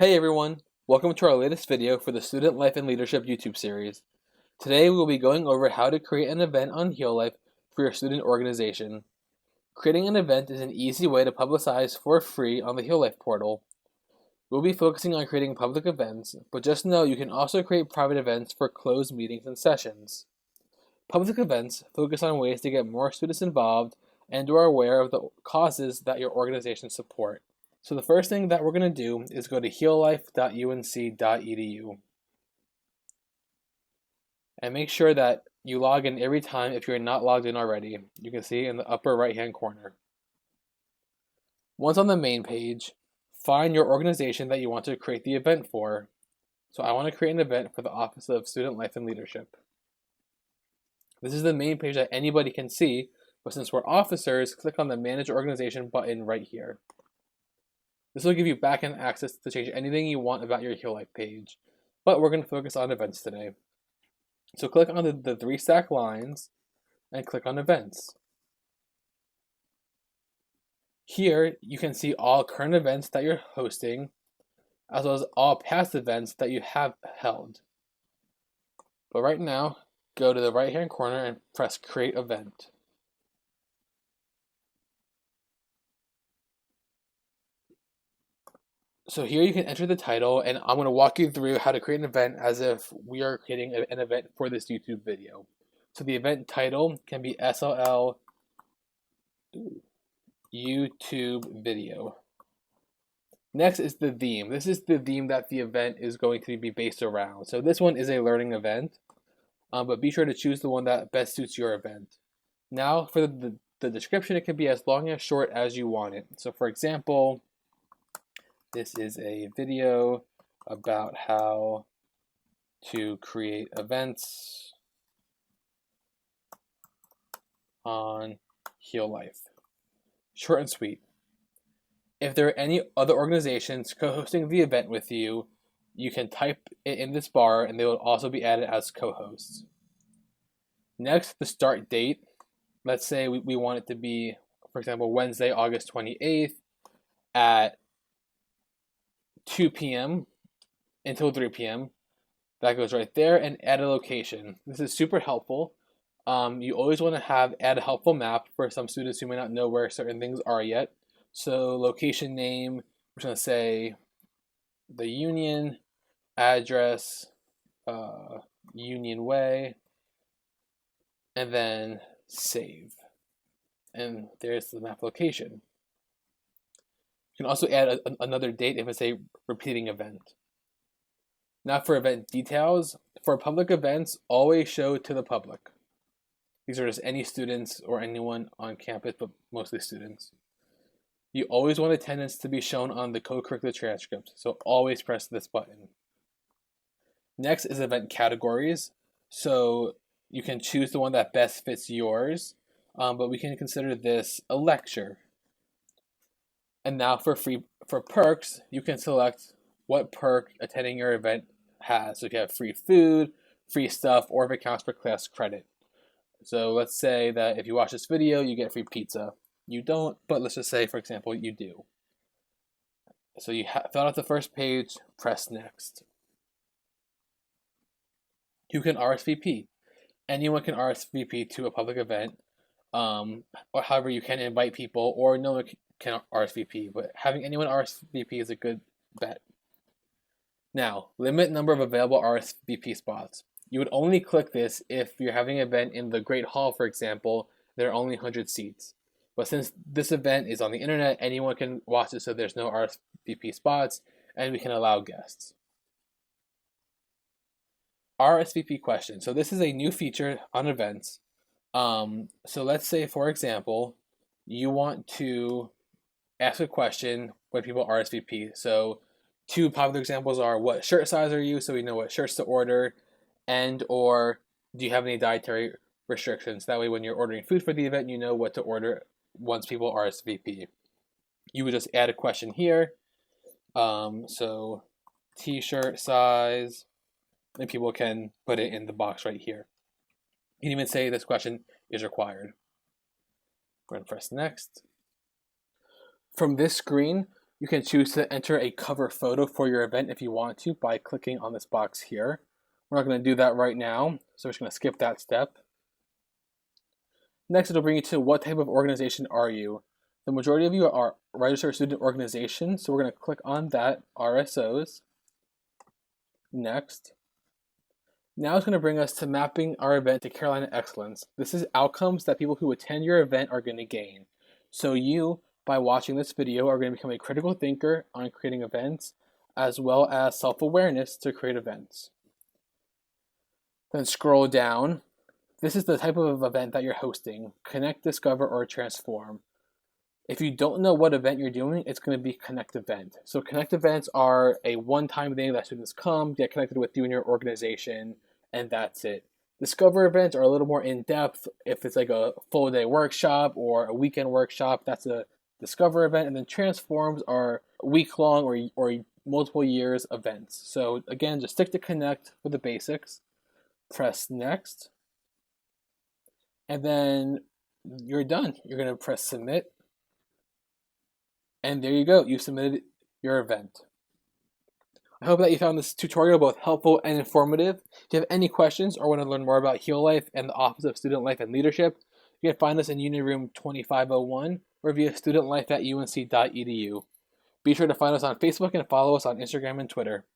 Hey everyone, welcome to our latest video for the Student Life and Leadership YouTube series. Today we will be going over how to create an event on Heal Life for your student organization. Creating an event is an easy way to publicize for free on the Heal Life portal. We'll be focusing on creating public events, but just know you can also create private events for closed meetings and sessions. Public events focus on ways to get more students involved and are aware of the causes that your organization support. So the first thing that we're going to do is go to heallife.unc.edu and make sure that you log in every time if you're not logged in already. You can see in the upper right hand corner. Once on the main page, find your organization that you want to create the event for. So I want to create an event for the Office of Student Life and Leadership. This is the main page that anybody can see, but since we're officers, click on the Manage Organization button right here. This will give you back-end access to change anything you want about your Heal Life page, but we're going to focus on events today. So click on the three stack lines and click on Events. Here you can see all current events that you're hosting, as well as all past events that you have held. But right now, go to the right hand corner and press Create Event. So here you can enter the title, and I'm going to walk you through how to create an event as if we are creating an event for this YouTube video. So the event title can be SLL YouTube video. Next is the theme. This is the theme that the event is going to be based around. So this one is a learning event, but be sure to choose the one that best suits your event. Now for the description, it can be as long as short as you want it. So for example, this is a video about how to create events on Heal Life. Short and sweet. If there are any other organizations co-hosting the event with you, you can type it in this bar and they will also be added as co-hosts. Next, the start date. Let's say we want it to be, for example, Wednesday, August 28th at 2 p.m. until 3 p.m. That goes right there, and add a location. This is super helpful. You always want to add a helpful map for some students who may not know where certain things are yet. So location name, we're going to say the Union, address, Union Way, and then save. And there's the map location. You can also add another date if it's a repeating event. Now for event details, for public events, always show to the public. These are just any students or anyone on campus, but mostly students. You always want attendance to be shown on the co-curricular transcript, so always press this button. Next is event categories. So you can choose the one that best fits yours, but we can consider this a lecture. And now for perks, you can select what perk attending your event has. So if you have free food, free stuff, or if it counts for class credit. So let's say that if you watch this video, you get free pizza. You don't, but let's just say, for example, you do. So you fill out the first page, press next. You can RSVP. Anyone can RSVP to a public event, or however you can invite people, or no one can RSVP, but having anyone RSVP is a good bet. Now, limit number of available RSVP spots. You would only click this if you're having an event in the Great Hall, for example, there are only 100 seats. But since this event is on the internet, anyone can watch it, so there's no RSVP spots, and we can allow guests. Rsvp Questions. So this is a new feature on events. So let's say, for example, you want to ask a question when people RSVP. So two popular examples are, what shirt size are you? So we know what shirts to order, and or do you have any dietary restrictions? That way when you're ordering food for the event, you know what to order once people RSVP. You would just add a question here. So t-shirt size, and people can put it in the box right here. You can even say this question is required. Go ahead and press next. From this screen, You can choose to enter a cover photo for your event if you want to by clicking on this box here. We're not going to do that right now, so we're just going to skip that step. Next, it'll bring you to what type of organization are you. The majority of you are registered student organizations, so we're going to click on that, RSOs. Next. Now it's going to bring us to mapping our event to Carolina Excellence. This is outcomes that people who attend your event are going to gain. So you, by watching this video, are going to become a critical thinker on creating events, as well as self-awareness to create events. Then scroll down. This is the type of event that you're hosting: connect, discover, or transform. If you don't know what event you're doing, it's going to be connect event. So connect events are a one-time thing that students come, get connected with you and your organization, and that's it. Discover events are a little more in-depth. If it's like a full day workshop or a weekend workshop, that's a discover event. And then transforms are week-long or multiple years events. So again, just stick to connect for the basics. Press next. And then you're done. You're going to press submit. And there you go. You submitted your event. I hope that you found this tutorial both helpful and informative. If you have any questions or want to learn more about Heal Life and the Office of Student Life and Leadership, you can find us in Union Room 2501 or via studentlife@unc.edu. Be sure to find us on Facebook and follow us on Instagram and Twitter.